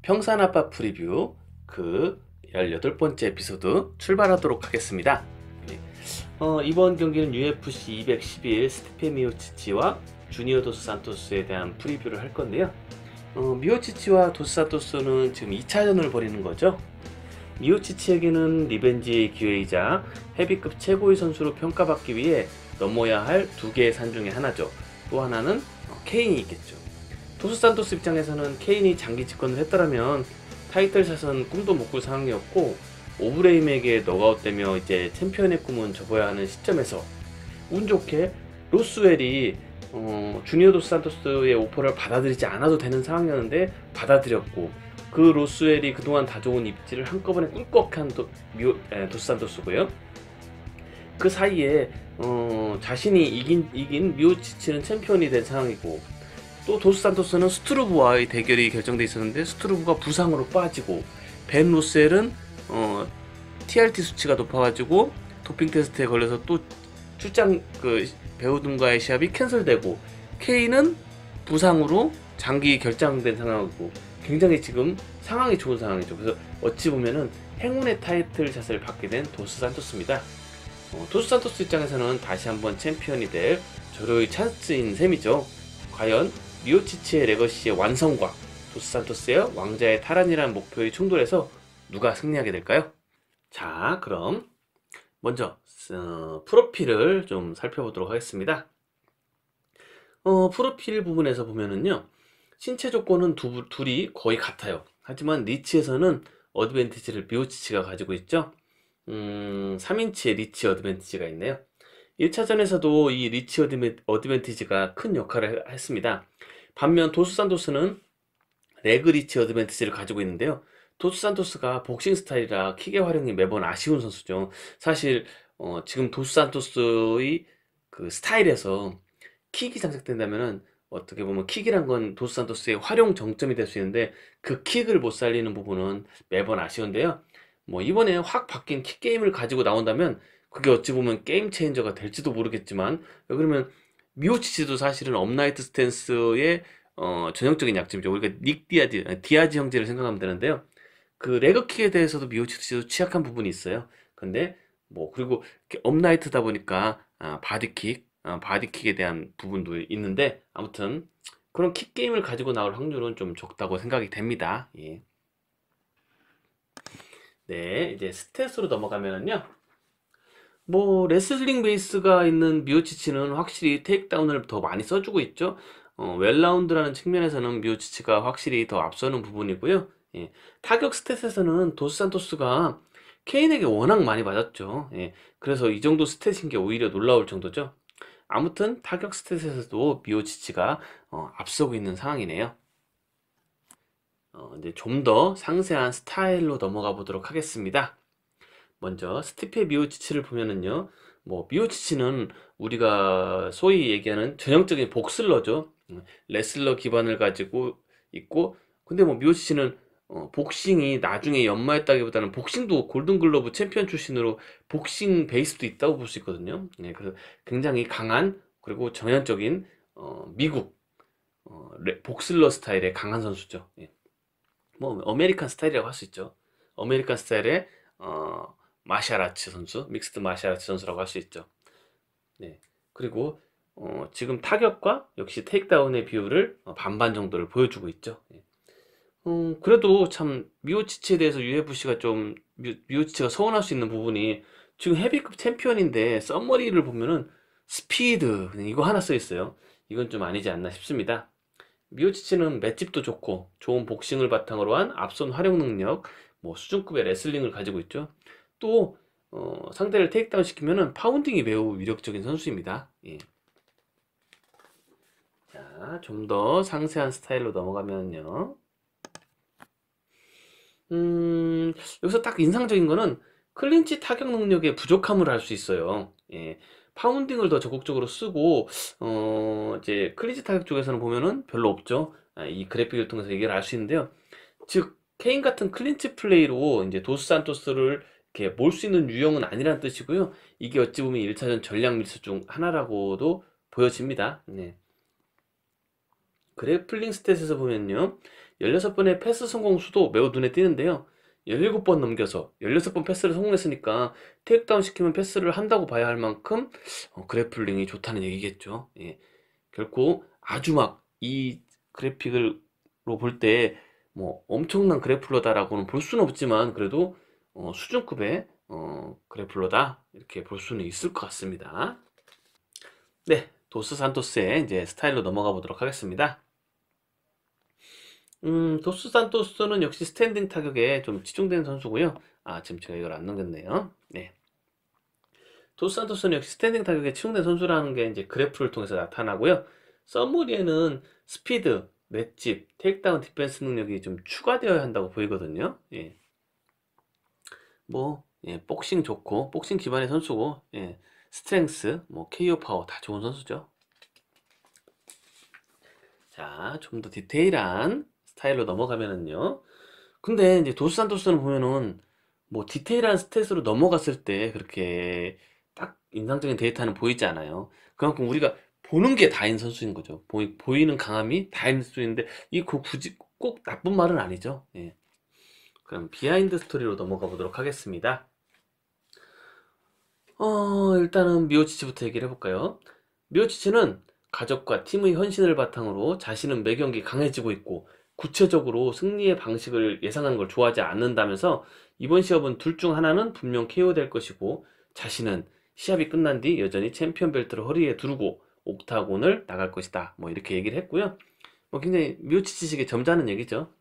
평산아빠 프리뷰 그 18번째 에피소드 출발하도록 하겠습니다. 이번 경기는 UFC 211 스티페 미오치치와 주니어 도스 산토스에 대한 프리뷰를 할 건데요. 미오치치와 도스 산토스는 지금 2차전을 벌이는 거죠. 미오치치에게는 리벤지의 기회이자 헤비급 최고의 선수로 평가받기 위해 넘어야 할 두 개의 산 중에 하나죠. 또 하나는 케인이 있겠죠. 도스 산토스 입장에서는 케인이 장기 집권을 했더라면 타이틀샷은 꿈도 못 꿀 상황이었고, 오브레임에게 너가웃되며 이제 챔피언의 꿈은 접어야 하는 시점에서 운 좋게 로스웰이 주니어 도스 산토스의 오퍼를 받아들이지 않아도 되는 상황이었는데 받아들였고, 그 로스웰이 그동안 다져온 입지를 한꺼번에 꿀꺽한 도스 산토스고요. 그 사이에 자신이 이긴 미오치치는 챔피언이 된 상황이고, 또 도스 산토스는 스트루브와의 대결이 결정돼 있었는데 스트루브가 부상으로 빠지고, 벤 로셀은 TRT 수치가 높아가지고 도핑 테스트에 걸려서 또 출장 배우들과의 시합이 캔슬되고, 케인은 부상으로 장기 결장된 상황이고, 굉장히 지금 상황이 좋은 상황이죠. 그래서 어찌 보면은 행운의 타이틀샷을 받게 된 도스 산토스입니다. 도스 산토스 입장에서는 다시 한번 챔피언이 될 절호의 찬스인 셈이죠. 과연 미오치치의 레거시의 완성과 도스 산토스의 왕자의 탈환이라는 목표의 충돌에서 누가 승리하게 될까요? 자, 그럼 먼저 프로필을 좀 살펴보도록 하겠습니다. 프로필 부분에서 보면은요, 신체 조건은 둘이 거의 같아요. 하지만 리치에서는 어드밴티지를 미오치치가 가지고 있죠. 3인치의 리치 어드밴티지가 있네요. 1차전에서도 이 리치 어드밴티지가 큰 역할을 했습니다. 반면 도스 산토스는 레그 리치 어드밴티지를 가지고 있는데요. 도스 산토스가 복싱 스타일이라 킥의 활용이 매번 아쉬운 선수죠. 사실 지금 도스 산토스의 그 스타일에서 킥이 장착된다면은 어떻게 보면 킥이란 건 도스 산토스의 활용 정점이 될 수 있는데, 그 킥을 못 살리는 부분은 매번 아쉬운데요. 이번에 확 바뀐 킥 게임을 가지고 나온다면 그게 어찌 보면 게임 체인저가 될지도 모르겠지만, 그러면 미오치치도 사실은 업나이트 스탠스의 전형적인 약점이죠. 우리가 닉 디아지 형제를 생각하면 되는데요. 그 레그킥에 대해서도 미오치치도 취약한 부분이 있어요. 근데 그리고 업나이트다 보니까 바디킥에 대한 부분도 있는데, 아무튼 그런 킥 게임을 가지고 나올 확률은 좀 적다고 생각이 됩니다. 예. 네, 이제 스탯으로 넘어가면은요, 레슬링 베이스가 있는 미오치치는 확실히 테이크다운을 더 많이 써주고 있죠. 웰라운드라는 측면에서는 미오치치가 확실히 더 앞서는 부분이고요. 예. 타격 스탯에서는 도스 산토스가 케인에게 워낙 많이 맞았죠. 예. 그래서 이 정도 스탯인 게 오히려 놀라울 정도죠. 아무튼 타격 스탯에서도 미오치치가 앞서고 있는 상황이네요. 이제 좀 더 상세한 스타일로 넘어가 보도록 하겠습니다. 먼저 스티페 미오치치를 보면은요, 미오치치는 우리가 소위 얘기하는 전형적인 복슬러죠. 레슬러 기반을 가지고 있고, 근데 미오치치는 복싱이 나중에 연마했다기보다는 복싱도 골든글러브 챔피언 출신으로 복싱 베이스도 있다고 볼 수 있거든요. 네, 그래서 굉장히 강한, 그리고 전형적인 미국 복슬러 스타일의 강한 선수죠. 예. 아메리칸 스타일이라고 할 수 있죠. 아메리칸 스타일의 마샬아츠 선수, 믹스드 마샬아츠 선수라고 할 수 있죠. 네. 그리고 지금 타격과 역시 테이크다운의 비율을 반반 정도를 보여주고 있죠. 예. 그래도 참 미오치치에 대해서 UFC가 좀 미오치치가 서운할 수 있는 부분이, 지금 헤비급 챔피언인데 썸머리를 보면은 스피드 그냥 이거 하나 써 있어요. 이건 좀 아니지 않나 싶습니다. 미오치치는 맷집도 좋고 좋은 복싱을 바탕으로 한 앞선 활용 능력, 수준급의 레슬링을 가지고 있죠. 또 상대를 테이크다운 시키면은 파운딩이 매우 위력적인 선수입니다. 예. 자, 좀 더 상세한 스타일로 넘어가면요. 여기서 딱 인상적인 거는 클린치 타격 능력의 부족함을 알 수 있어요. 예. 파운딩을 더 적극적으로 쓰고, 이제 클린치 타격 쪽에서는 보면은 별로 없죠. 이 그래픽을 통해서 얘기를 알 수 있는데요. 즉, 케인 같은 클린치 플레이로 이제 도스 산토스를 이렇게 몰 수 있는 유형은 아니라는 뜻이고요. 이게 어찌 보면 1차전 전략 밀수 중 하나라고도 보여집니다. 네. 그래플링 스탯에서 보면요, 16번의 패스 성공 수도 매우 눈에 띄는데요. 17번 넘겨서 16번 패스를 성공했으니까 테이크다운 시키면 패스를 한다고 봐야 할 만큼 그래플링이 좋다는 얘기겠죠. 예. 결코 아주 막 이 그래픽으로 볼 때 뭐 엄청난 그래플러다라고는 볼 수는 없지만 그래도 수준급의 그래플러다 이렇게 볼 수는 있을 것 같습니다. 네, 도스 산토스의 이제 스타일로 넘어가 보도록 하겠습니다. 도스 산토스는 역시 스탠딩 타격에 좀 치중된 선수고요. 아, 지금 제가 이걸 안 넘겼네요. 네. 도스 산토스는 역시 스탠딩 타격에 치중된 선수라는 게 이제 그래프를 통해서 나타나고요. 서머리에는 스피드, 맷집, 테이크다운 디펜스 능력이 좀 추가되어야 한다고 보이거든요. 예. 뭐, 예, 복싱 좋고, 복싱 기반의 선수고, 예, 스트렝스, 뭐, KO 파워 다 좋은 선수죠. 자, 좀 더 디테일한 스타일로 넘어가면은요. 근데 이제 도스 산토스는 보면은 뭐 디테일한 스탯으로 넘어갔을 때 그렇게 딱 인상적인 데이터는 보이지 않아요. 그만큼 우리가 보는 게 다인 선수인 거죠. 보이는 강함이 다인 선수인데 이 굳이 꼭 나쁜 말은 아니죠. 예. 그럼 비하인드 스토리로 넘어가 보도록 하겠습니다. 일단은 미오치치부터 얘기를 해볼까요? 미오치치는 가족과 팀의 헌신을 바탕으로 자신은 매 경기 강해지고 있고 구체적으로 승리의 방식을 예상하는 걸 좋아하지 않는다면서 이번 시합은 둘 중 하나는 분명 KO 될 것이고 자신은 시합이 끝난 뒤 여전히 챔피언 벨트를 허리에 두르고 옥타곤을 나갈 것이다. 뭐 이렇게 얘기를 했고요. 뭐 굉장히 미오치치식의 점잖은 얘기죠.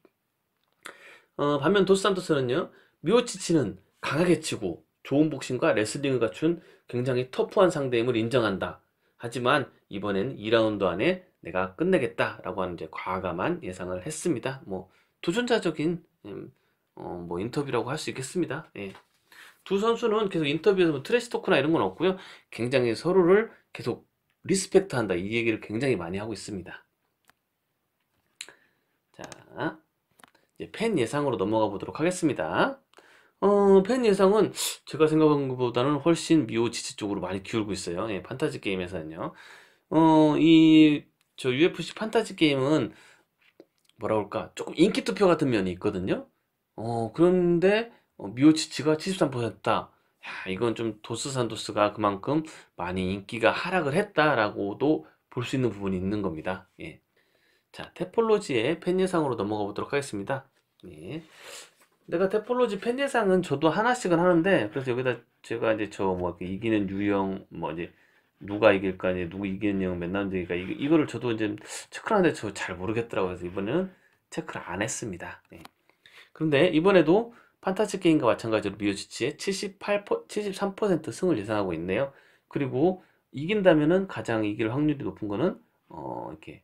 반면 도스산토스는요, 미오치치는 강하게 치고 좋은 복싱과 레슬링을 갖춘 굉장히 터프한 상대임을 인정한다. 하지만 이번엔 2라운드 안에 내가 끝내겠다라고 하는 이제 과감한 예상을 했습니다. 뭐 도전자적인 뭐 인터뷰라고 할 수 있겠습니다. 예. 두 선수는 계속 인터뷰에서 뭐 트래시 토크나 이런 건 없고요. 굉장히 서로를 계속 리스펙트한다 이 얘기를 굉장히 많이 하고 있습니다. 자, 이제 팬 예상으로 넘어가 보도록 하겠습니다. 팬 예상은 제가 생각한 것보다는 훨씬 미오치치 쪽으로 많이 기울고 있어요. 예, 판타지 게임에서는요. 저 UFC 판타지 게임은 뭐라 그럴까, 조금 인기 투표 같은 면이 있거든요. 그런데 미오치치가 73%다. 야, 이건 좀 도스 산토스가 그만큼 많이 인기가 하락을 했다라고도 볼 수 있는 부분이 있는 겁니다. 예. 자, 테폴로지의 팬 예상으로 넘어가 보도록 하겠습니다. 예. 내가 테폴로지 팬 예상은 저도 하나씩은 하는데, 그래서 여기다 제가 이제 저 뭐 이기는 유형, 뭐 이제 누가 이길까, 이제 누구 이기는 형 몇 라운드니까 이거를 저도 이제 체크를 하는데 저 잘 모르겠더라고요. 그래서 이번에는 체크를 안 했습니다. 예. 그런데 이번에도 판타지 게임과 마찬가지로 미오치치의 73% 승을 예상하고 있네요. 그리고 이긴다면은 가장 이길 확률이 높은 거는 이렇게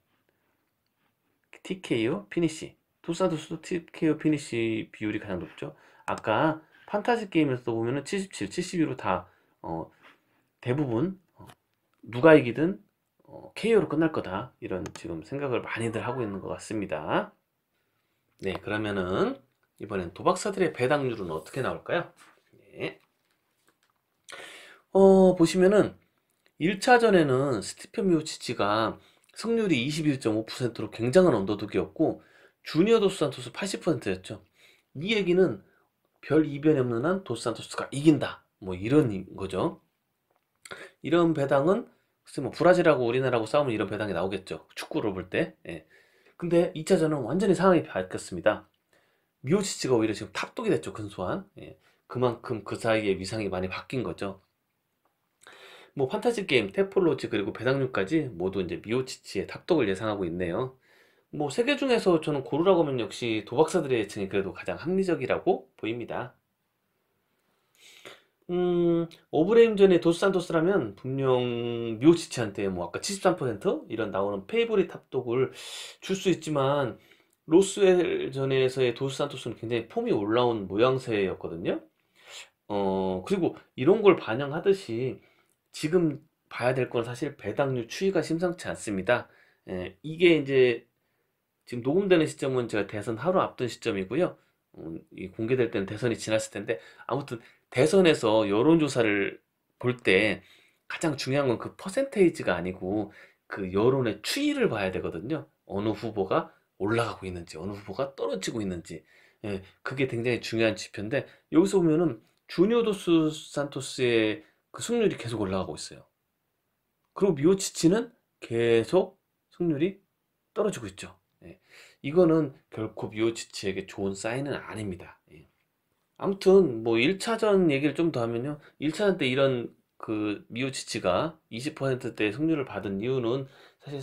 TKO 피니시. 도사도스도 TKO 피니시 비율이 가장 높죠. 아까 판타지 게임에서 보면은 77, 72로 다 대부분 누가 이기든 KO로 끝날 거다. 이런 지금 생각을 많이들 하고 있는 것 같습니다. 네, 그러면은 이번엔 도박사들의 배당률은 어떻게 나올까요? 네. 보시면은 1차전에는 스티펜 미오치치가 승률이 21.5%로 굉장한 언더독이었고 주니어 도스 산토스 80%였죠. 이 얘기는 별 이변이 없는 한 도스 산토스가 이긴다. 뭐 이런 거죠. 이런 배당은 글쎄 뭐 브라질하고 우리나라하고 싸우면 이런 배당이 나오겠죠. 축구로 볼 때. 예. 근데 2차전은 완전히 상황이 바뀌었습니다. 미오치치가 오히려 지금 탑독이 됐죠. 근소한. 예. 그만큼 그 사이에 위상이 많이 바뀐 거죠. 뭐 판타지 게임, 테폴로지 그리고 배당률까지 모두 이제 미오치치의 탑독을 예상하고 있네요. 뭐 세 개 중에서 저는 고르라고 하면 역시 도박사들의 예측이 그래도 가장 합리적이라고 보입니다. 오브레임전의 도스산토스라면 분명 미오치치한테 뭐 아까 73% 이런 나오는 페이보릿 탑독을 줄 수 있지만 로스웰전에서의 도스산토스는 굉장히 폼이 올라온 모양새였거든요. 그리고 이런 걸 반영하듯이 지금 봐야 될 건 사실 배당률 추이가 심상치 않습니다. 예, 이게 이제 지금 녹음되는 시점은 제가 대선 하루 앞둔 시점이고요. 이 공개될 때는 대선이 지났을 텐데 아무튼 대선에서 여론조사를 볼 때 가장 중요한 건 그 퍼센테이지가 아니고 그 여론의 추이를 봐야 되거든요. 어느 후보가 올라가고 있는지 어느 후보가 떨어지고 있는지, 그게 굉장히 중요한 지표인데, 여기서 보면은 주니어 도스 산토스의 그 승률이 계속 올라가고 있어요. 그리고 미오치치는 계속 승률이 떨어지고 있죠. 이거는 결코 미오치치에게 좋은 사인은 아닙니다. 아무튼 뭐 1차전 얘기를 좀 더 하면요. 1차전 때 이런 그 미오치치가 20%대 승률을 받은 이유는 사실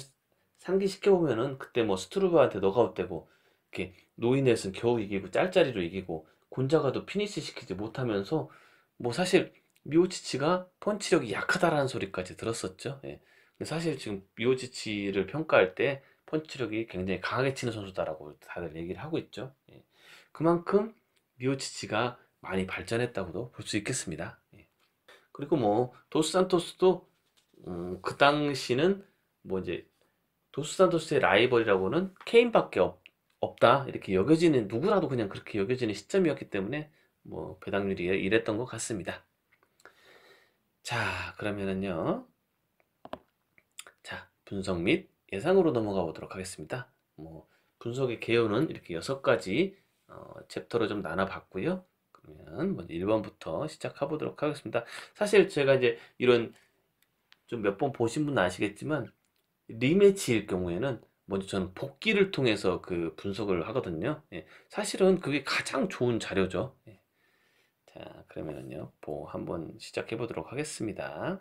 상기시켜 보면은 그때 뭐 스트루브한테 너가웃되고 이렇게 노이넷은 겨우 이기고 짤짤이로 이기고 곤자가도 피니시 시키지 못하면서 뭐 사실 미오치치가 펀치력이 약하다라는 소리까지 들었었죠. 근데 사실 지금 미오치치를 평가할 때 펀치력이 굉장히 강하게 치는 선수다라고 다들 얘기를 하고 있죠. 그만큼 미오치치가 많이 발전했다고도 볼 수 있겠습니다. 그리고 뭐 도스 산토스도 그 당시는 뭐 이제 도스 산토스의 라이벌이라고는 케인밖에 없다 이렇게 여겨지는, 누구라도 그냥 그렇게 여겨지는 시점이었기 때문에 뭐 배당률이 이랬던 것 같습니다. 자, 그러면은요, 자, 분석 및 예상으로 넘어가 보도록 하겠습니다. 뭐 분석의 개요는 이렇게 6가지 챕터로 좀 나눠봤고요. 그러면 먼저 1번부터 시작해 보도록 하겠습니다. 사실 제가 이제 이런 좀 몇 번 보신 분은 아시겠지만 리매치일 경우에는 먼저 저는 복기를 통해서 그 분석을 하거든요. 사실은 그게 가장 좋은 자료죠. 자, 그러면은요, 한번 시작해 보도록 하겠습니다.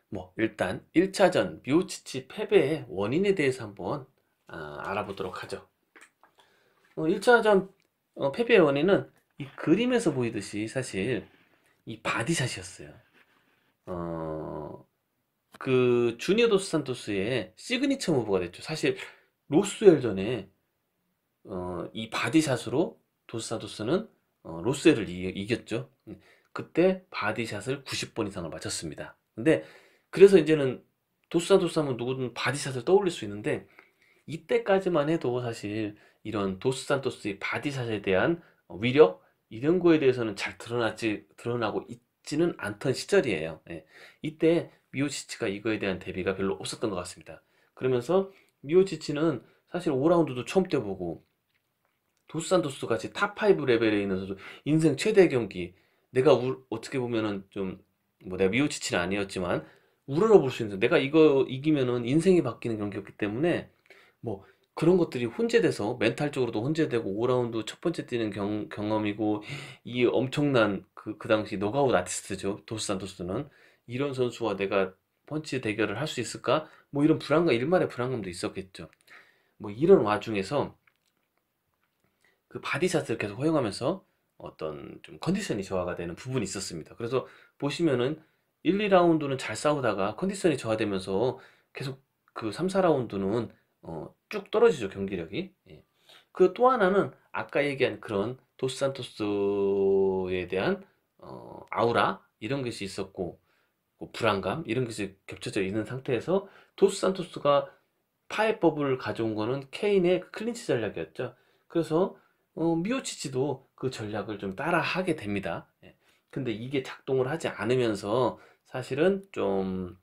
뭐 일단 1차전 미오치치 패배의 원인에 대해서 한번 알아보도록 하죠. 1차전 패배의 원인은 이 그림에서 보이듯이 사실 이 바디샷이었어요. 그 주니어 도스 산토스의 시그니처 무브가 됐죠. 사실 로스웰전에 이 바디샷으로 도스 산토스는 로스웰을 이겼죠. 그때 바디샷을 90번 이상을 맞췄습니다. 근데 그래서 이제는 도스 산토스 하면 누구든 바디샷을 떠올릴 수 있는데, 이때까지만 해도 사실 이런 도스 산토스의 바디샷에 대한 위력 이런 거에 대해서는 잘 드러나고 있지는 않던 시절이에요. 이때 미오치치가 이거에 대한 대비가 별로 없었던 것 같습니다. 그러면서 미오치치는 사실 5라운드도 처음 뛰어보고 도스 산토스 같이 탑5 레벨에 있는 선수, 인생 최대 경기, 내가 어떻게 보면은 좀 뭐 내가 미오치치는 아니었지만 우러러 볼 수 있는, 내가 이거 이기면은 인생이 바뀌는 경기였기 때문에 뭐 그런 것들이 혼재돼서 멘탈적으로도 혼재되고 5라운드 첫 번째 뛰는 경험이고, 이 엄청난 그 당시 노가웃 아티스트죠. 도스 산토스는 이런 선수와 내가 펀치 대결을 할 수 있을까? 뭐 이런 불안감, 일말의 불안감도 있었겠죠. 뭐 이런 와중에서 그 바디샷을 계속 허용하면서 어떤 좀 컨디션이 저하가 되는 부분이 있었습니다. 그래서 보시면은 1, 2라운드는 잘 싸우다가 컨디션이 저하되면서 계속 그 3, 4라운드는 쭉 떨어지죠, 경기력이. 그 또 하나는 아까 얘기한 그런 도스 산토스에 대한 아우라 이런 것이 있었고, 뭐 불안감 이런 것이 겹쳐져 있는 상태에서 도스 산토스가 파해법을 가져온 거는 케인의 그 클린치 전략이었죠. 그래서 미오치치도 그 전략을 좀 따라하게 됩니다. 근데 이게 작동을 하지 않으면서 사실은 좀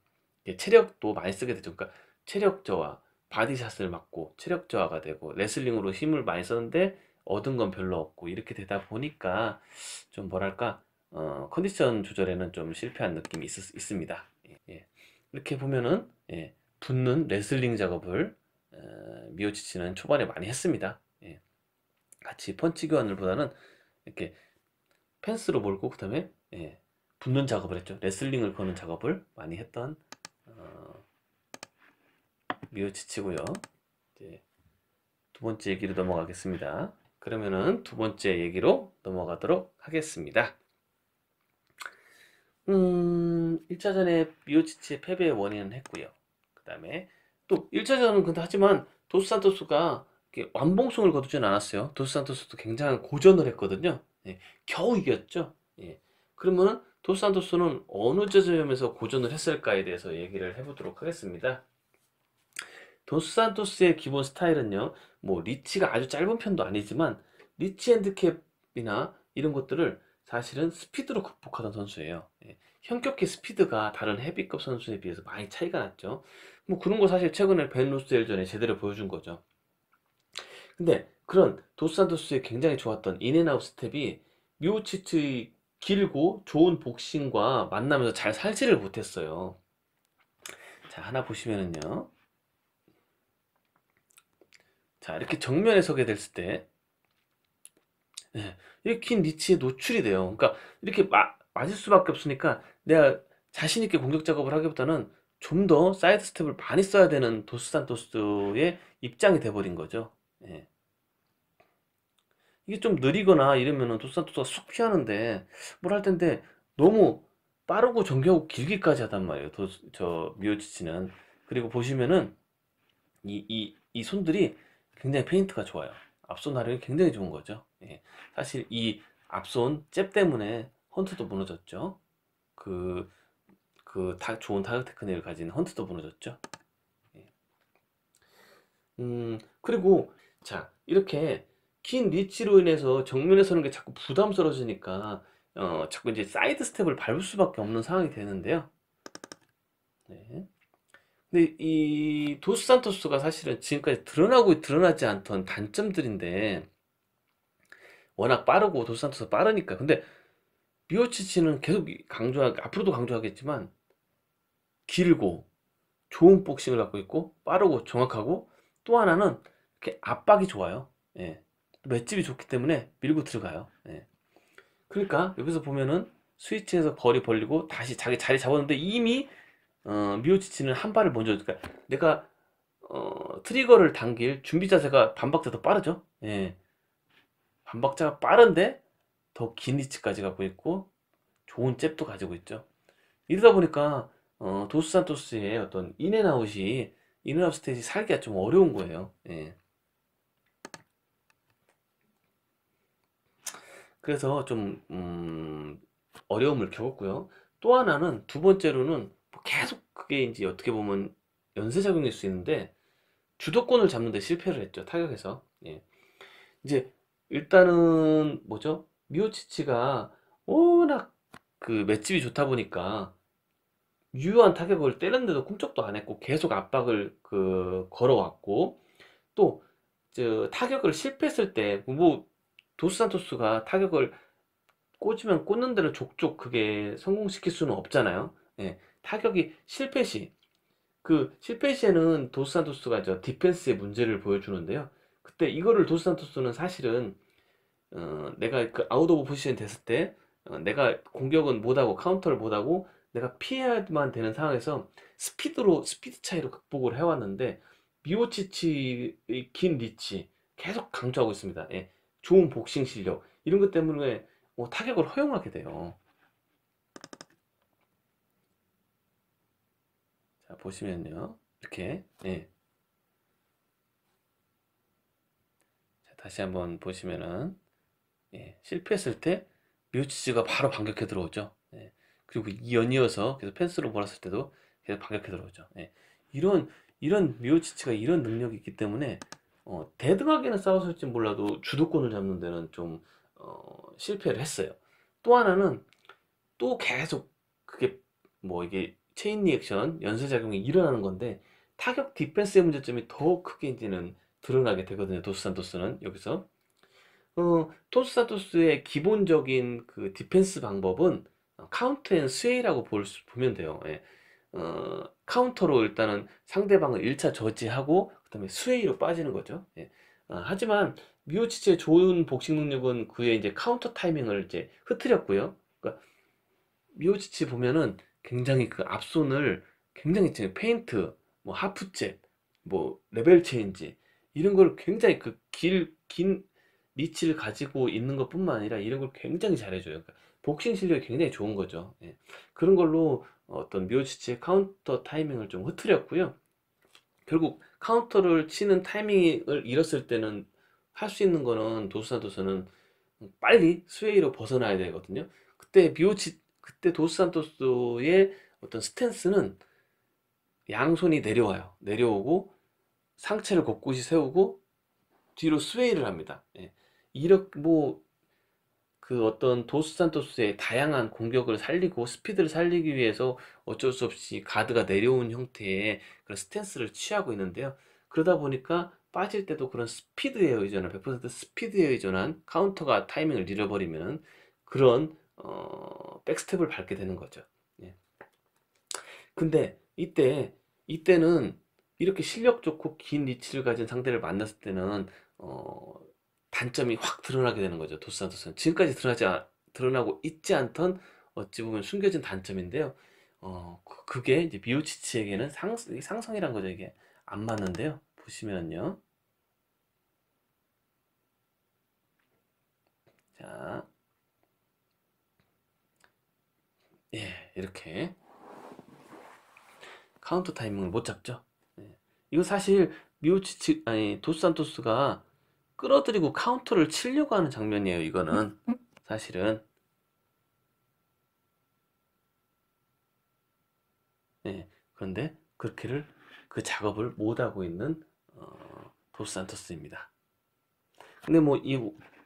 체력도 많이 쓰게 되죠. 그러니까 체력 저하, 바디샷을 맞고 체력 저하가 되고 레슬링으로 힘을 많이 썼는데 얻은 건 별로 없고, 이렇게 되다 보니까 좀 뭐랄까 컨디션 조절에는 좀 실패한 느낌이 있습니다. 예. 이렇게 보면은 붙는 레슬링 작업을 미오치치는 초반에 많이 했습니다. 같이 펀치 교환을 보다는 이렇게 펜스로 몰고 그 다음에 붙는 작업을 했죠. 레슬링을 거는 작업을 많이 했던 미오치치고요. 이제 두 번째 얘기로 넘어가겠습니다. 그러면은 두 번째 얘기로 넘어가도록 하겠습니다. 1차전에 미오치치의 패배의 원인은 했고요. 그 다음에 또 1차전은 근데 하지만 도스 산토스가 완봉승을 거두진 않았어요. 도스 산토스도 굉장한 고전을 했거든요. 겨우 이겼죠. 그러면은 도스 산토스는 어느 지점에서 고전을 했을까에 대해서 얘기를 해보도록 하겠습니다. 도스 산토스의 기본 스타일은요, 뭐 리치가 아주 짧은 편도 아니지만 리치 핸드캡이나 이런 것들을 사실은 스피드로 극복하던 선수예요. 현격히 스피드가 다른 헤비급 선수에 비해서 많이 차이가 났죠. 뭐 그런 거 사실 최근에 벤 로스웰전에 제대로 보여준 거죠. 근데 그런 도스산토스의 굉장히 좋았던 인앤아웃 스텝이 미오치츠의 길고 좋은 복싱과 만나면서 잘 살지를 못했어요. 자, 하나 보시면은요. 자, 이렇게 정면에 서게 됐을 때, 예, 이렇게 긴 리치에 노출이 돼요. 그러니까 이렇게 맞을 수밖에 없으니까 내가 자신 있게 공격 작업을 하기보다는 좀 더 사이드 스텝을 많이 써야 되는 도스산토스의 입장이 돼버린 거죠. 예. 이게 좀 느리거나 이러면은 도스산토스가 쑥 피하는데 뭘 할 텐데 너무 빠르고 정교하고 길기까지 하단 말이에요. 저 미오치치는. 그리고 보시면은 이 손들이 굉장히 페인트가 좋아요. 앞손 활용이 굉장히 좋은 거죠. 예. 사실 이 앞손 잽 때문에 헌트도 무너졌죠. 그, 좋은 타격 테크닉을 가진 헌트도 무너졌죠. 예. 그리고, 자, 이렇게 긴 리치로 인해서 정면에 서는 게 자꾸 부담스러워지니까, 자꾸 이제 사이드 스텝을 밟을 수밖에 없는 상황이 되는데요. 네. 근데 이 도스 산토스가 사실은 지금까지 드러나지 않던 단점들인데 워낙 빠르고 도스 산토스가 빠르니까. 근데 미오치치는 계속 앞으로도 강조하겠지만 길고 좋은 복싱을 갖고 있고 빠르고 정확하고 또 하나는 이렇게 압박이 좋아요. 예. 맷집이 좋기 때문에 밀고 들어가요. 예. 그러니까 여기서 보면은 스위치에서 거리 벌리고 다시 자기 자리 잡았는데 이미 미오치치는 한 발을 먼저, 그러니까 내가 트리거를 당길 준비 자세가 반박자 더 빠르죠. 예. 반박자가 빠른데 더 긴 리치까지 갖고 있고 좋은 잽도 가지고 있죠. 이러다 보니까 도스 산토스의 어떤 인앤아웃 스탯이 살기가 좀 어려운 거예요. 예. 그래서 좀 어려움을 겪었고요. 또 하나는 두 번째로는 뭐 계속 그게 이제 어떻게 보면 연쇄작용일 수 있는데 주도권을 잡는 데 실패를 했죠. 타격에서. 예. 이제 일단은 뭐죠? 미오치치가 워낙 그 맷집이 좋다 보니까 유효한 타격을 때렸는데도 꿈쩍도 안 했고 계속 압박을 걸어왔고 또 저 타격을 실패했을 때 뭐 도스산토스가 타격을 꽂으면 꽂는 대로 족족 그게 성공시킬 수는 없잖아요. 예. 타격이 실패 시 실패 시에는 도스산토스가 저 디펜스의 문제를 보여주는데요. 그때 이거를 도스산토스는 사실은 내가 그 아웃 오브 포지션 됐을 때 내가 공격은 못하고 카운터를 못하고 내가 피해야만 되는 상황에서 스피드 차이로 극복을 해왔는데 미오치치의 긴 리치 계속 강조하고 있습니다. 예. 좋은 복싱 실력 이런 것 때문에 타격을 허용하게 돼요. 자, 보시면요. 이렇게 예. 자, 다시 한번 보시면은 예. 실패했을 때 미오치치가 바로 반격해 들어오죠. 예. 그리고 이 연이어서 계속 펜스로 몰았을 때도 계속 반격해 들어오죠. 예. 이런 미오치치가 이런 능력이 있기 때문에 대등하게는 싸웠을지 몰라도 주도권을 잡는 데는 좀 실패를 했어요. 또 하나는 또 계속 그게 뭐 이게 체인 리액션 연쇄작용이 일어나는 건데 타격 디펜스의 문제점이 더 크게 이제는 드러나게 되거든요. 도스산토스는 여기서 도스산토스의 기본적인 그 디펜스 방법은 카운터 앤 스웨이라고 보면 돼요. 예. 카운터로 일단은 상대방을 1차 저지하고 그다음에 스웨이로 빠지는 거죠. 예. 하지만 미오치치의 좋은 복싱 능력은 그의 이제 카운터 타이밍을 이제 흐트렸고요. 그러니까 미오치치 보면은 굉장히 그 앞손을 굉장히 페인트, 뭐 하프잽, 뭐 레벨 체인지 이런 걸 굉장히 긴 리치를 가지고 있는 것뿐만 아니라 이런 걸 굉장히 잘해줘요. 그러니까 복싱 실력이 굉장히 좋은 거죠. 예. 그런 걸로 어떤 미오치치의 카운터 타이밍을 좀 흐트렸고요. 결국 카운터를 치는 타이밍을 잃었을 때는 할 수 있는 거는 도스산토스는 빨리 스웨이로 벗어나야 되거든요. 그때 도스산토스의 어떤 스탠스는 양손이 내려와요. 내려오고 상체를 곳곳이 세우고 뒤로 스웨이를 합니다. 예. 이렇게 뭐 그 어떤 도스 산토스의 다양한 공격을 살리고 스피드를 살리기 위해서 어쩔 수 없이 가드가 내려온 형태의 그런 스탠스를 취하고 있는데요. 그러다 보니까 빠질 때도 그런 스피드에 의존한 100% 스피드에 의존한 카운터가 타이밍을 잃어버리면 그런 백스텝을 밟게 되는 거죠. 예. 근데 이때는 이렇게 실력 좋고 긴 리치를 가진 상대를 만났을 때는 어, 단점이 확 드러나게 되는 거죠. 도스산토스는 지금까지 드러나고 있지 않던 어찌 보면 숨겨진 단점인데요. 그게 이제 미오치치에게는 상성이란 거죠. 이게 안 맞는데요. 보시면요. 자, 예, 이렇게 카운터 타이밍을 못 잡죠. 예. 이거 사실 미오치치 아니 도스산토스가 끌어들이고 카운터를 치려고 하는 장면이에요. 이거는 사실은. 예. 그런데 그 작업을 못 하고 있는 도스산토스입니다. 근데 뭐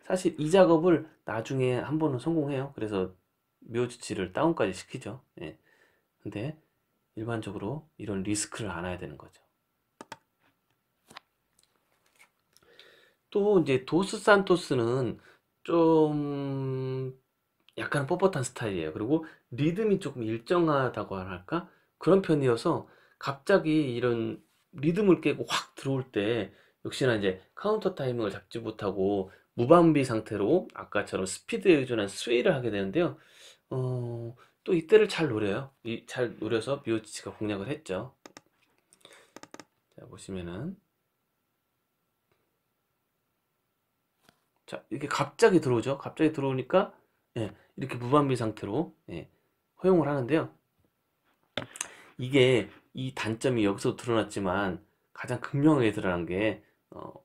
사실 이 작업을 나중에 한 번은 성공해요. 그래서 묘지치를 다운까지 시키죠. 예. 근데 일반적으로 이런 리스크를 안아야 되는 거죠. 또 이제 도스 산토스는 좀 약간 뻣뻣한 스타일이에요. 그리고 리듬이 조금 일정하다고 할까? 그런 편이어서 갑자기 이런 리듬을 깨고 확 들어올 때 역시나 이제 카운터 타이밍을 잡지 못하고 무방비 상태로 아까처럼 스피드에 의존한 스웨이를 하게 되는데요. 또 이때를 잘 노려요. 잘 노려서 미오치치가 공략을 했죠. 자, 보시면은 자, 이렇게 갑자기 들어오죠. 갑자기 들어오니까 예, 이렇게 무방비 상태로 예, 허용을 하는데요. 이게 이 단점이 여기서 드러났지만 가장 극명하게 드러난 게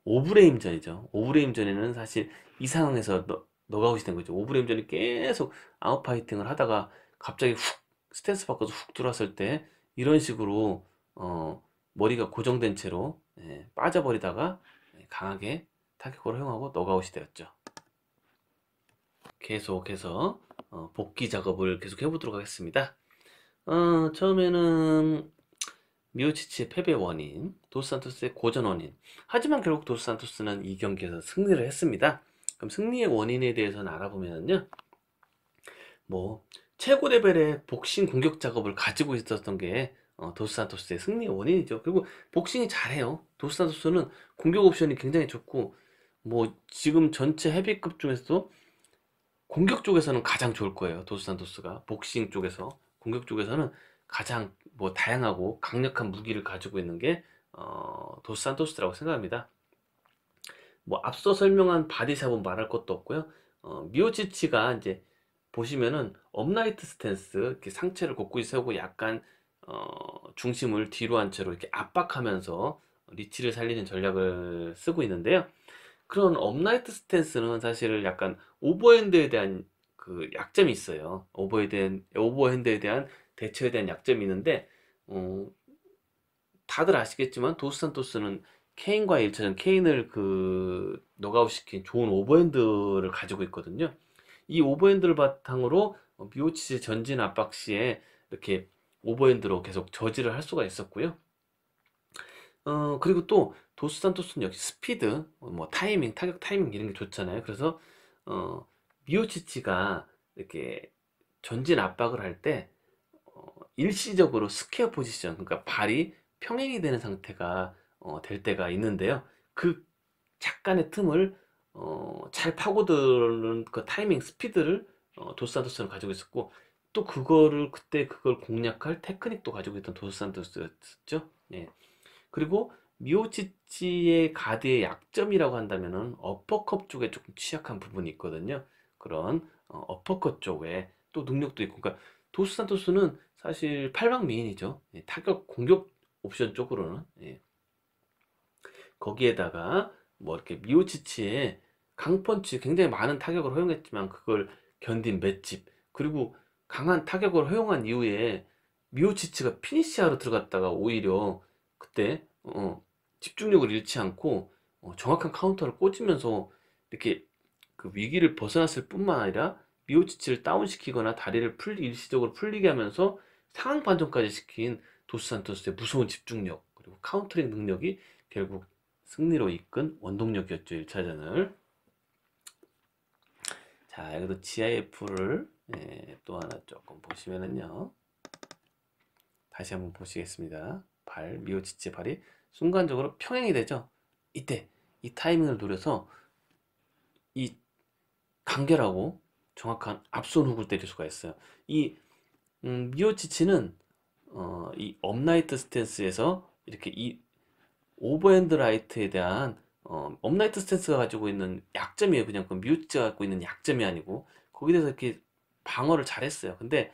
오브레임전이죠. 오브레임전에는 사실 이 상황에서 너가웃이 된 거죠. 오브레임전이 계속 아웃파이팅을 하다가 갑자기 훅 스탠스 바꿔서 훅 들어왔을 때 이런 식으로 머리가 고정된 채로 예, 빠져버리다가 강하게 타격을 허용하고 너가웃이 되었죠. 계속해서 복귀 작업을 계속 해보도록 하겠습니다. 처음에는 미오치치의 패배 원인, 도스산토스의 고전 원인. 하지만 결국 도스산토스는 이 경기에서 승리를 했습니다. 그럼 승리의 원인에 대해서는 알아보면요. 뭐 최고 레벨의 복싱 공격 작업을 가지고 있었던 게 도스산토스의 승리의 원인이죠. 그리고 복싱이 잘해요. 도스산토스는 공격 옵션이 굉장히 좋고 뭐 지금 전체 헤비급 중에서도 공격 쪽에서는 가장 좋을 거예요. 도스산토스가 복싱 쪽에서 공격 쪽에서는 가장 뭐 다양하고 강력한 무기를 가지고 있는 게 도스산토스라고 생각합니다. 뭐 앞서 설명한 바디샵은 말할 것도 없고요. 미오치치가 이제 보시면은 업라이트 스탠스 이렇게 상체를 곧굳이 세우고 약간 중심을 뒤로 한 채로 이렇게 압박하면서 리치를 살리는 전략을 쓰고 있는데요. 그런 업라이트 스탠스는 사실 약간 오버핸드에 대한 그 약점이 있어요. 오버핸드에 대한 대처에 대한 약점이 있는데 어, 다들 아시겠지만 도스산토스는 케인과의 1차전 케인을 그 너가웃 시킨 좋은 오버핸드를 가지고 있거든요. 이 오버핸드를 바탕으로 미오치의 전진 압박 시에 이렇게 오버핸드로 계속 저지를 할 수가 있었고요. 그리고 또 도스산토스는 역시 스피드, 뭐 타이밍, 타격 타이밍 이런 게 좋잖아요. 그래서 어, 미오치치가 이렇게 전진 압박을 할 때 일시적으로 스퀘어 포지션, 그러니까 발이 평행이 되는 상태가 될 때가 있는데요. 그 잠깐의 틈을 잘 파고드는 그 타이밍, 스피드를 도스산토스는 가지고 있었고 또 그때 그걸 공략할 테크닉도 가지고 있던 도스산토스였죠. 예. 그리고 미오치치의 가드의 약점이라고 한다면은 어퍼컷 쪽에 조금 취약한 부분이 있거든요. 그런 어퍼컷 쪽에 또 능력도 있고, 그러니까 도스 산토스는 사실 팔방미인이죠. 예, 타격 공격 옵션 쪽으로는 예. 거기에다가 뭐 이렇게 미오치치의 강펀치 굉장히 많은 타격을 허용했지만 그걸 견딘 맷집, 그리고 강한 타격을 허용한 이후에 미오치치가 피니시하러 들어갔다가 오히려 그때 집중력을 잃지 않고 정확한 카운터를 꽂으면서 이렇게 그 위기를 벗어났을 뿐만 아니라 미오치치를 다운시키거나 다리를 일시적으로 풀리게 하면서 상황 판정까지 시킨 도스산토스의 무서운 집중력 그리고 카운터링 능력이 결국 승리로 이끈 원동력이었죠, 1차전을. 자, 여기도 GIF를 또 하나 조금 보시면은요. 다시 한번 보시겠습니다. 미오치치의 발이 순간적으로 평행이 되죠. 이때 이 타이밍을 노려서 이 간결하고 정확한 앞손 훅을 때릴 수가 있어요. 이 미오치치는 이 업라이트 스탠스에서 이렇게 이 오버핸드 라이트에 대한 업라이트 스탠스가 가지고 있는 약점이에요. 그냥 그 미오치치가 갖고 있는 약점이 아니고 거기에 대해서 이렇게 방어를 잘했어요. 근데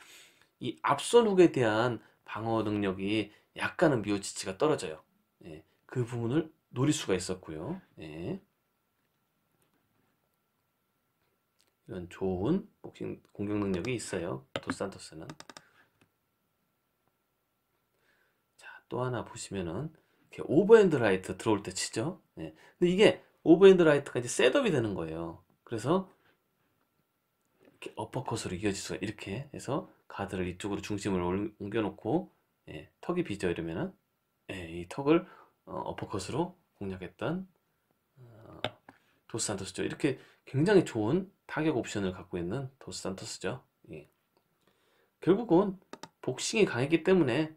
이 앞손 훅에 대한 방어 능력이 약간은 미오치치가 떨어져요. 예, 그 부분을 노릴 수가 있었고요. 예. 이런 좋은 복싱 공격 능력이 있어요. 도스산토스는. 자, 또 하나 보시면은 이렇게 오버핸드 라이트 들어올 때 치죠. 예. 근데 이게 오버핸드 라이트가 이제 셋업이 되는 거예요. 그래서 이렇게 어퍼컷으로 이어질 수가 이렇게 해서 가드를 이쪽으로 중심을 옮겨놓고 턱이 비죠 이러면은 이 턱을 어퍼컷으로 공략했던 도스산토스죠. 이렇게 굉장히 좋은 타격 옵션을 갖고 있는 도스산토스죠. 예. 결국은 복싱이 강했기 때문에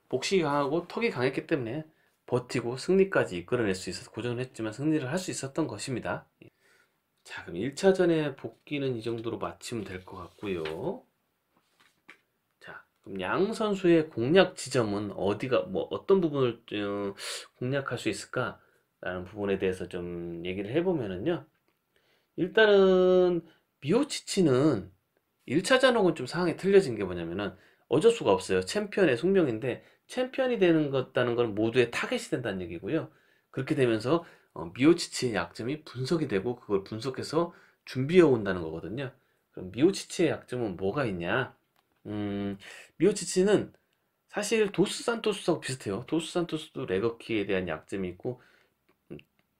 복싱이 강하고 턱이 강했기 때문에 버티고 승리까지 이끌어낼 수 있어서 고전을 했지만 승리를 할 수 있었던 것입니다. 예. 자, 그럼 1차전의 복귀는 이 정도로 마치면 될 것 같고요. 자, 그럼 양 선수의 공략 지점은 어디가 어떤 부분을 공략할 수 있을까? 라는 부분에 대해서 좀 얘기를 해보면은요. 일단은 미오치치는 1차전하고는 좀 상황이 틀려진 게 뭐냐면은 어쩔 수가 없어요. 챔피언의 숙명인데 챔피언이 되는 것다는 건 모두의 타겟이 된다는 얘기고요. 그렇게 되면서 미오치치의 약점이 분석이 되고 그걸 분석해서 준비해 온다는 거거든요. 그럼 미오치치의 약점은 뭐가 있냐? 미오치치는 사실 도스 산토스하고 비슷해요. 도스 산토스도 레거키에 대한 약점이 있고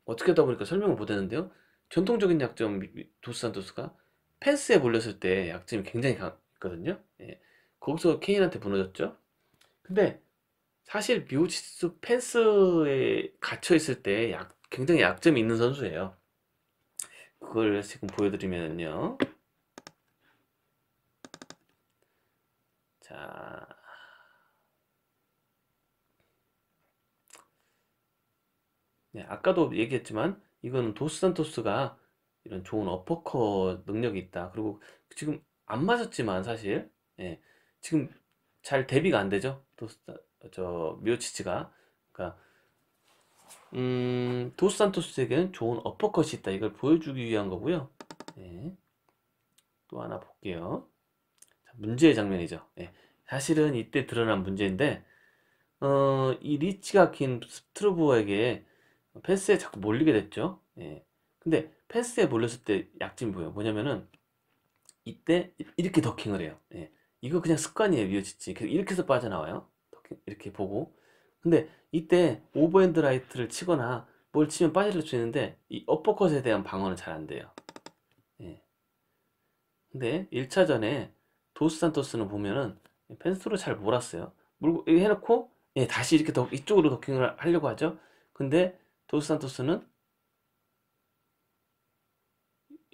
어떻게 하다 보니까 설명을 못 했는데요. 전통적인 약점 도스 산토스가 펜스에 몰렸을 때 약점이 굉장히 강했거든요. 예. 거기서 케인한테 무너졌죠. 근데 사실 미오치스 펜스에 갇혀 있을 때 굉장히 약점이 있는 선수예요. 그걸 지금 보여드리면요. 자, 네, 아까도 얘기했지만 이거는 도스 산토스가 이런 좋은 어퍼컷 능력이 있다. 그리고 지금 안 맞았지만 사실 지금 잘 대비가 안 되죠. 저 미오치치가. 그러니까 도스 산토스에게는 좋은 어퍼컷이 있다. 이걸 보여주기 위한 거고요. 또 하나 볼게요. 자, 문제의 장면이죠. 사실은 이때 드러난 문제인데 이 리치가 긴 스트로브에게 펜스에 자꾸 몰리게 됐죠. 근데 펜스에 몰렸을 때 약점이 뭐냐면은 이때 이렇게 더킹을 해요. 이거 그냥 습관이에요, 미어치치. 이렇게 해서 빠져나와요. 더킹 이렇게 보고. 근데 이때 오버핸드 라이트를 치거나 뭘 치면 빠질 수 있는데 이 어퍼컷에 대한 방어는 잘 안 돼요. 근데 1차전에 도스 산토스는 보면은 펜스로 잘 몰았어요. 물고 해놓고 다시 이렇게 이쪽으로 더킹을 하려고 하죠. 근데 도스 산토스는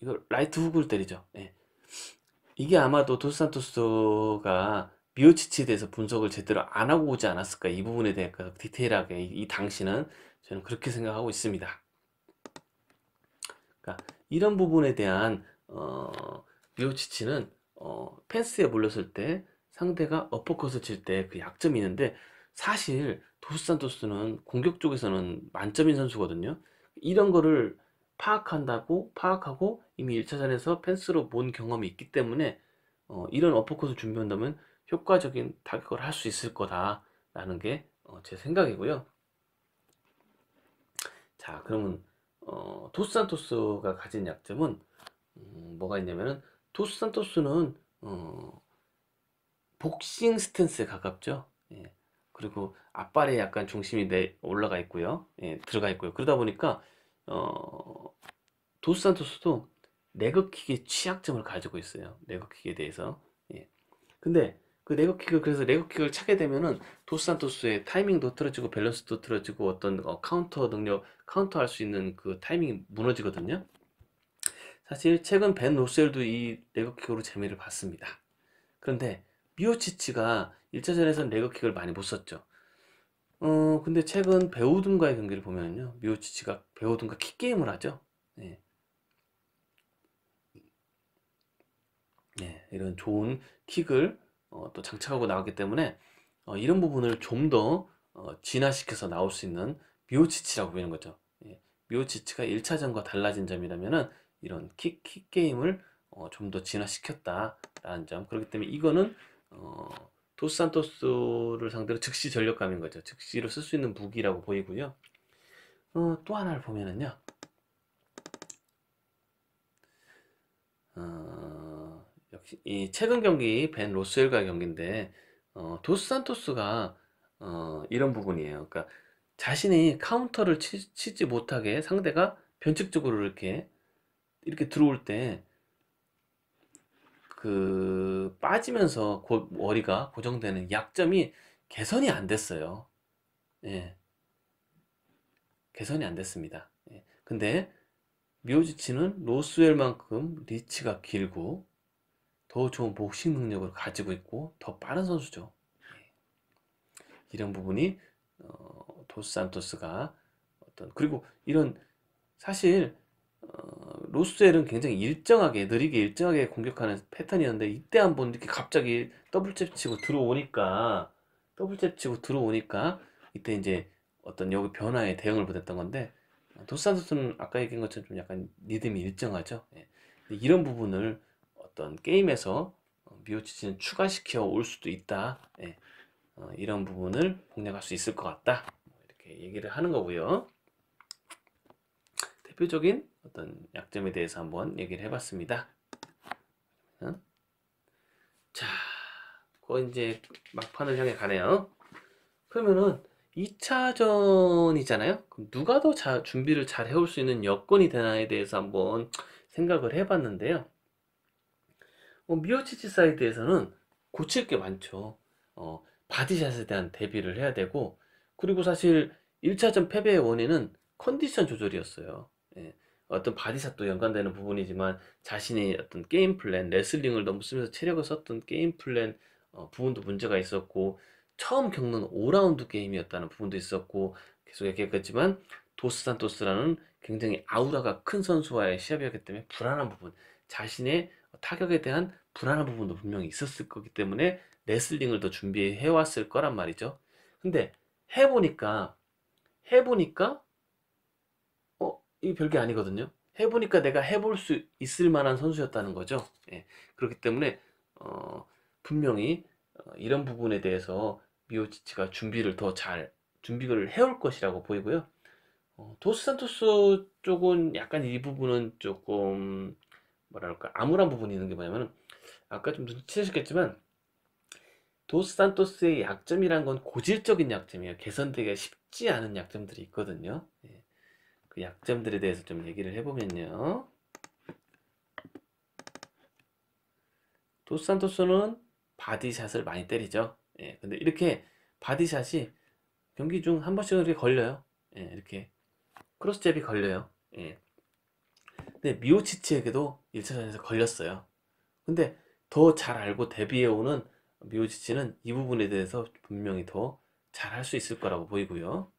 이걸 라이트 훅을 때리죠. 이게 아마도 도스 산토스가 미오치치에 대해서 분석을 제대로 안 하고 오지 않았을까. 이 부분에 대해서 디테일하게 이 당시는 저는 그렇게 생각하고 있습니다. 그러니까 이런 부분에 대한 미오치치는 펜스에 몰렸을 때 상대가 어퍼컷을 칠 때 그 약점이 있는데 사실 도스 산토스는 공격 쪽에서는 만점인 선수거든요. 이런 거를 파악하고 이미 1차전에서 펜스로 본 경험이 있기 때문에 이런 어퍼컷을 준비한다면 효과적인 타격을 할 수 있을 거다라는 게 제 생각이고요. 자, 그러면 도스 산토스가 가진 약점은 뭐가 있냐면은 도스 산토스는 복싱 스탠스에 가깝죠. 그리고 앞발에 약간 중심이 올라가 있고요. 들어가 있고요. 그러다 보니까 도스 산토스도 레그킥의 취약점을 가지고 있어요. 레그킥에 대해서. 예. 근데 그 레그킥을 그래서 레그킥을 차게 되면은 도스산토스의 타이밍도 틀어지고 밸런스도 틀어지고 어떤 카운터 능력 카운터 할 수 있는 그 타이밍이 무너지거든요. 사실 최근 벤 로셀도 이 레그킥으로 재미를 봤습니다. 그런데 미오치치가 1차전에서는 레그킥을 많이 못 썼죠. 근데 최근 배우든과의 경기를 보면요, 미오치치가 배우든과 킥게임을 하죠. 예. 예, 이런 좋은 킥을 또 장착하고 나왔기 때문에 이런 부분을 좀 더 진화시켜서 나올 수 있는 미오치치라고 보이는 거죠. 예, 미오치치가 1차전과 달라진 점이라면은 이런 킥 게임을 좀 더 진화시켰다라는 점. 그렇기 때문에 이거는 도스산토스를 상대로 즉시 전력감인 거죠. 즉시로 쓸 수 있는 무기라고 보이고요. 또 하나를 보면은요. 역시 이 최근 경기 벤 로스웰과의 경기인데 도스산토스가 이런 부분이에요. 그러니까 자신이 카운터를 치지 못하게 상대가 변칙적으로 이렇게 들어올 때 그 빠지면서 머리가 고정되는 약점이 개선이 안 됐어요. 예, 개선이 안 됐습니다. 예. 근데 미오지치는 로스웰만큼 리치가 길고 더 좋은 복싱 능력을 가지고 있고 더 빠른 선수죠. 이런 부분이 도스산토스가 그리고 이런 사실 로스웰은 굉장히 일정하게 느리게 일정하게 공격하는 패턴이었는데 이때 한번 이렇게 갑자기 더블잽 치고 들어오니까 이때 이제 어떤 여기 변화에 대응을 못했던 건데 도스산토스는 아까 얘기한 것처럼 좀 약간 리듬이 일정하죠. 예. 이런 부분을 어떤 게임에서 미오치치는 추가시켜 올 수도 있다. 예. 이런 부분을 공략할 수 있을 것 같다. 이렇게 얘기를 하는 거고요. 대표적인 어떤 약점에 대해서 한번 얘기를 해봤습니다. 자, 거의 이제 막판을 향해 가네요. 그러면은 2차전이잖아요. 그럼 누가 더 준비를 잘 해올 수 있는 여건이 되나에 대해서 한번 생각을 해봤는데요. 미오치치 사이드에서는 고칠 게 많죠. 바디샷에 대한 대비를 해야 되고, 그리고 사실 1차전 패배의 원인은 컨디션 조절이었어요. 예, 어떤 바디샷도 연관되는 부분이지만 자신의 어떤 게임 플랜, 레슬링을 너무 쓰면서 체력을 썼던 게임 플랜 부분도 문제가 있었고, 처음 겪는 5라운드 게임이었다는 부분도 있었고, 계속 얘기했겠지만 도스산토스라는 굉장히 아우라가 큰 선수와의 시합이었기 때문에 불안한 부분, 자신의 타격에 대한 불안한 부분도 분명히 있었을 거기 때문에 레슬링을 더 준비해 왔을 거란 말이죠. 근데 해보니까 해보니까 이게 별게 아니거든요. 해보니까 내가 해볼 수 있을 만한 선수였다는 거죠. 예, 그렇기 때문에 분명히 이런 부분에 대해서 미오치치가 준비를 해올 것이라고 보이고요. 도스산토스 쪽은 약간 이 부분은 조금 뭐랄까 암울한 부분이 있는 게 뭐냐면 아까 좀 눈치채셨겠지만 도스산토스의 약점이란 건 고질적인 약점이에요. 개선되기가 쉽지 않은 약점들이 있거든요. 예. 그 약점들에 대해서 좀 얘기를 해보면요. 도스산토스는 바디샷을 많이 때리죠. 예. 근데 이렇게 바디샷이 경기 중 한 번씩은 이렇게 걸려요. 예. 이렇게 크로스잽이 걸려요. 예. 근데 미오치치에게도 1차전에서 걸렸어요. 근데 더 잘 알고 대비해오는 미오치치는 이 부분에 대해서 분명히 더 잘 할 수 있을 거라고 보이고요.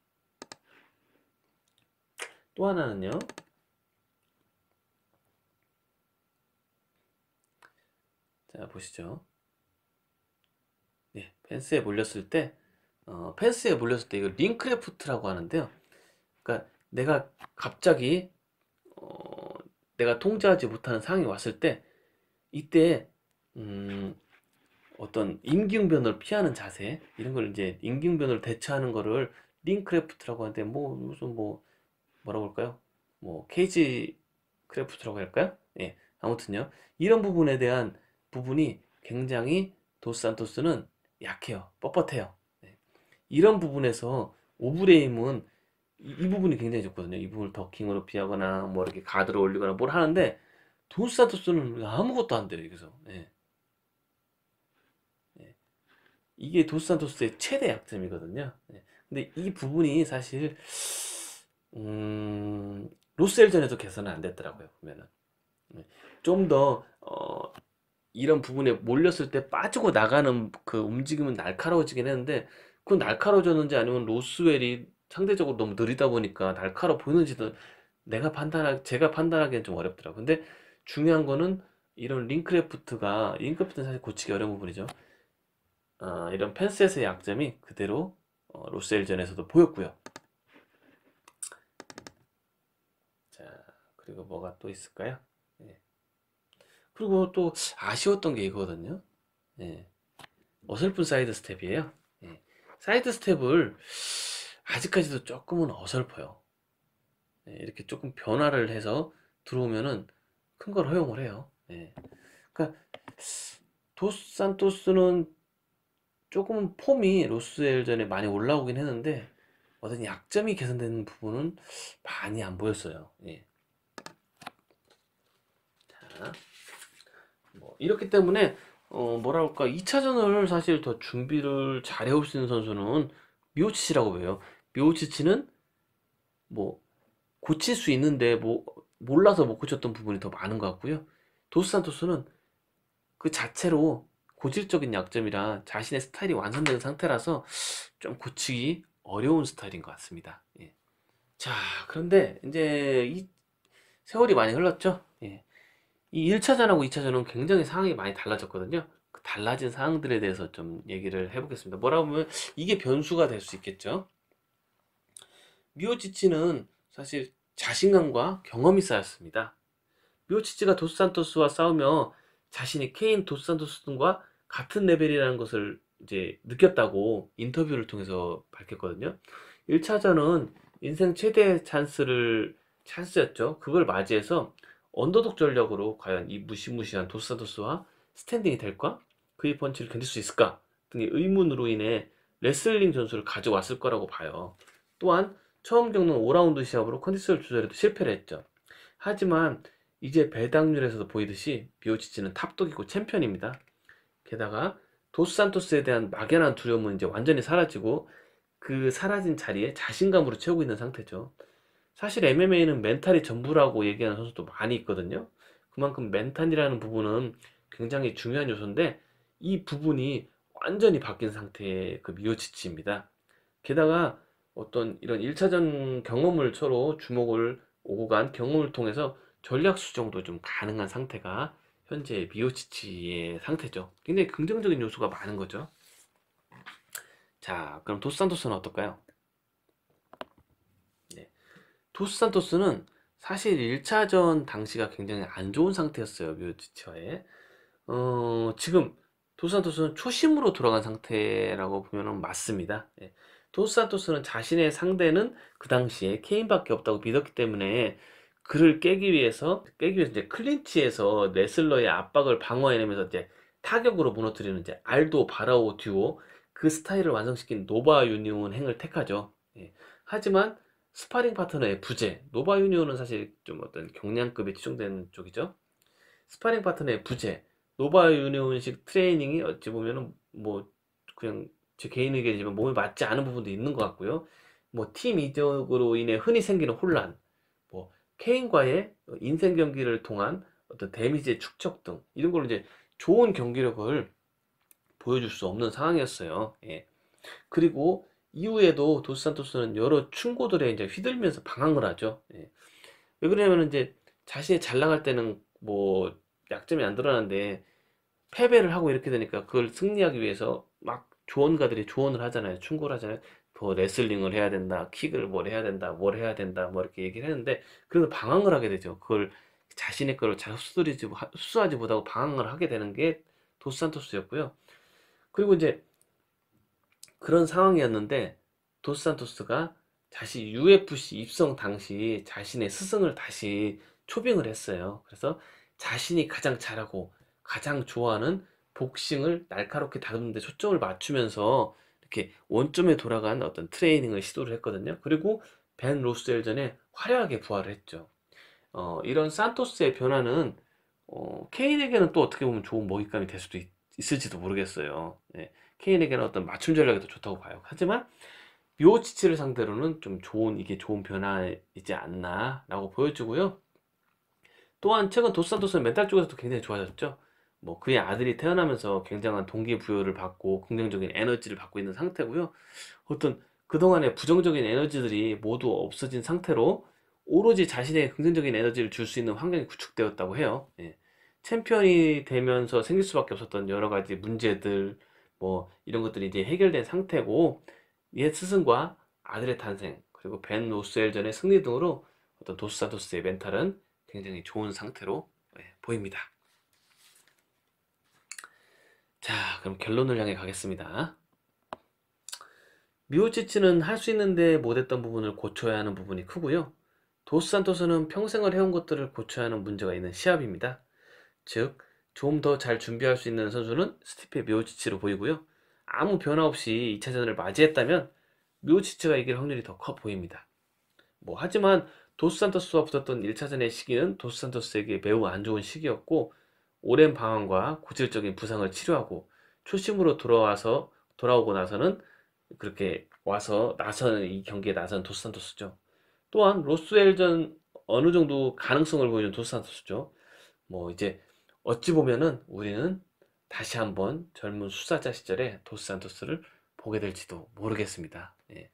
또 하나는요. 자, 보시죠. 네, 펜스에 몰렸을 때 이거 링크래프트라고 하는데요. 그러니까 내가 갑자기 내가 통제하지 못하는 상황이 왔을 때 이때 어떤 임기응변을 피하는 자세 이런 걸 이제 임기응변을 대처하는 거를 링크래프트라고 하는데 무슨 뭐라고 할까요? 케이지 크래프트라고 할까요? 예, 아무튼요. 이런 부분에 대한 부분이 굉장히 도스산토스는 약해요. 뻣뻣해요. 예. 이런 부분에서 오브레임은 이 부분이 굉장히 좋거든요. 이 부분을 더킹으로 피하거나 이렇게 가드로 올리거나 뭘 하는데 도스 산토스는 아무것도 안 돼요, 여기서. 예. 예. 이게 도스 산토스의 최대 약점이거든요. 예. 근데 이 부분이 사실 로스엘전에도 개선은 안 됐더라고요, 보면은. 좀 더 이런 부분에 몰렸을 때 빠지고 나가는 그 움직임은 날카로워지긴 했는데, 그건 날카로워졌는지 아니면 로스웰이 상대적으로 너무 느리다 보니까 날카로워 보이는지도 제가 판단하기엔 좀 어렵더라고요. 근데 중요한 거는 이런 링크래프트는 사실 고치기 어려운 부분이죠. 이런 펜셋의 약점이 그대로 로스엘전에서도 보였고요. 자, 그리고 뭐가 또 있을까요? 예. 그리고 또 아쉬웠던 게 이거거든요. 예. 어설픈 사이드 스텝이에요. 예. 사이드 스텝을 아직까지도 조금은 어설퍼요. 예, 이렇게 조금 변화를 해서 들어오면은 큰 걸 허용을 해요. 예. 그러니까 도스 산토스는 조금 폼이 로스엘전에 많이 올라오긴 했는데 어떤 약점이 개선되는 부분은 많이 안 보였어요. 예. 자, 뭐 이렇기 때문에 뭐랄까 2차전을 사실 더 준비를 잘 해올 수 있는 선수는 미오치치라고 해요. 미오치치는 뭐 고칠 수 있는데 뭐 몰라서 못 고쳤던 부분이 더 많은 것 같고요. 도스 산토스는 그 자체로 고질적인 약점이라 자신의 스타일이 완성된 상태라서 좀 고치기 어려운 스타일인 것 같습니다. 예. 자, 그런데 이제 이 세월이 많이 흘렀죠. 예. 이 1차전하고 2차전은 굉장히 상황이 많이 달라졌거든요. 그 달라진 상황들에 대해서 좀 얘기를 해보겠습니다. 뭐라고 하면 이게 변수가 될 수 있겠죠. 미오치치는 사실 자신감과 경험이 쌓였습니다. 미오치치가 도스산토스와 싸우며 자신이 케인 도스산토스 등과 같은 레벨이라는 것을 이제 느꼈다고 인터뷰를 통해서 밝혔거든요. 1차전은 인생 최대 찬스였죠. 그걸 맞이해서 언더독 전략으로 과연 이 무시무시한 도스산토스와 스탠딩이 될까? 그의 펀치를 견딜 수 있을까? 등의 의문으로 인해 레슬링 전술을 가져왔을 거라고 봐요. 또한 처음 겪는 5라운드 시합으로 컨디션을 조절해도 실패를 했죠. 하지만 이제 배당률에서도 보이듯이 미오치치는 탑독이고 챔피언입니다. 게다가 도스산토스에 대한 막연한 두려움은 이제 완전히 사라지고 그 사라진 자리에 자신감으로 채우고 있는 상태죠. 사실 MMA는 멘탈이 전부라고 얘기하는 선수도 많이 있거든요. 그만큼 멘탈이라는 부분은 굉장히 중요한 요소인데 이 부분이 완전히 바뀐 상태의 그 미오치치입니다. 게다가 어떤 이런 1차전 경험을 서로 주목을 오고 간 경험을 통해서 전략 수정도 좀 가능한 상태가 현재 미오치치의 상태죠. 굉장히 긍정적인 요소가 많은 거죠. 자, 그럼 도스산토스는 어떨까요? 네. 도스산토스는 사실 1차전 당시가 굉장히 안 좋은 상태였어요. 미오치치와의. 지금 도스산토스는 초심으로 돌아간 상태라고 보면 맞습니다. 예. 도스산토스는 자신의 상대는 그 당시에 케인밖에 없다고 믿었기 때문에 그를 깨기 위해서 이제 클린치에서 레슬러의 압박을 방어해내면서 이제 타격으로 무너뜨리는 이제 알도 바라오 듀오 그 스타일을 완성시킨 노바 유니온 행을 택하죠. 예. 하지만 스파링 파트너의 부재, 노바 유니온은 사실 좀 어떤 경량급에 치중되는 쪽이죠. 스파링 파트너의 부재, 노바 유니온식 트레이닝이 어찌 보면은 뭐 그냥 제 개인 의견이지만 몸에 맞지 않은 부분도 있는 것 같고요. 뭐 팀 이적으로 인해 흔히 생기는 혼란, 뭐 케인과의 인생 경기를 통한 어떤 데미지의 축적 등 이런 걸로 이제 좋은 경기력을 보여줄 수 없는 상황이었어요. 예. 그리고 이후에도 도스산토스는 여러 충고들에 이제 휘둘리면서 방황을 하죠. 예. 왜 그러냐면 이제 자신이 잘 나갈 때는 뭐 약점이 안 드러나는데 패배를 하고 이렇게 되니까 그걸 승리하기 위해서 막 조언가들이 조언을 하잖아요. 충고를 하잖아요. 뭐 레슬링을 해야 된다, 킥을 뭘 해야 된다, 뭐 이렇게 얘기를 했는데 그래서 방황을 하게 되죠. 그걸 자신의 거를 잘 흡수하지 못하고 방황을 하게 되는 게 도스산토스였고요. 그리고 이제 그런 상황이었는데 도스산토스가 자신 UFC 입성 당시 자신의 스승을 다시 초빙을 했어요. 그래서 자신이 가장 잘하고 가장 좋아하는 복싱을 날카롭게 다루는 데 초점을 맞추면서 이렇게 원점에 돌아간 어떤 트레이닝을 시도를 했거든요. 그리고 벤 로스웰전에 화려하게 부활을 했죠. 이런 산토스의 변화는 케인에게는 또 어떻게 보면 좋은 먹잇감이 될 수도 있을지도 모르겠어요. 예, 케인에게는 어떤 맞춤 전략이 더 좋다고 봐요. 하지만 미오치치를 상대로는 좀 이게 좋은 변화이지 않나 라고 보여지고요. 또한 최근 도스산토스는 멘탈 쪽에서도 굉장히 좋아졌죠. 뭐 그의 아들이 태어나면서 굉장한 동기부여를 받고 긍정적인 에너지를 받고 있는 상태고요. 어떤 그동안의 부정적인 에너지들이 모두 없어진 상태로 오로지 자신의 긍정적인 에너지를 줄 수 있는 환경이 구축되었다고 해요. 예. 챔피언이 되면서 생길 수밖에 없었던 여러 가지 문제들, 뭐 이런 것들이 이제 해결된 상태고, 옛 스승과 아들의 탄생, 그리고 벤 로스웰전의 승리 등으로 어떤 도스산토스의 멘탈은 굉장히 좋은 상태로 보입니다. 자, 그럼 결론을 향해 가겠습니다. 미오치치는 할 수 있는데 못했던 부분을 고쳐야 하는 부분이 크고요. 도스산토스는 평생을 해온 것들을 고쳐야 하는 문제가 있는 시합입니다. 즉, 좀 더 잘 준비할 수 있는 선수는 스티페 미오치치로 보이고요. 아무 변화 없이 2차전을 맞이했다면 미오치치가 이길 확률이 더 커 보입니다. 하지만 도스산토스와 붙었던 1차전의 시기는 도스산토스에게 매우 안 좋은 시기였고, 오랜 방황과 고질적인 부상을 치료하고 초심으로 돌아오고 나서는 그렇게 와서 나서는 이 경기에 나선 도스산토스죠. 또한 로스웰전 어느 정도 가능성을 보여준 도스산토스죠. 이제 어찌 보면은 우리는 다시 한번 젊은 수사자 시절의 도스산토스를 보게 될지도 모르겠습니다. 예.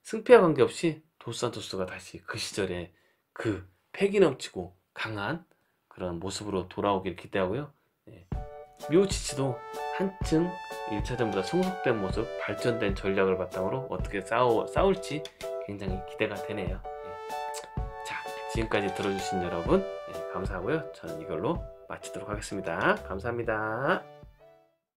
승패와 관계없이 도스산토스가 다시 그 시절의 그 패기 넘치고 강한 그런 모습으로 돌아오길 기대하고요. 예. 미오치치도 한층 1차전보다 성숙된 모습, 발전된 전략을 바탕으로 어떻게 싸울지 굉장히 기대가 되네요. 예. 자, 지금까지 들어주신 여러분 감사하고요. 저는 이걸로 마치도록 하겠습니다. 감사합니다.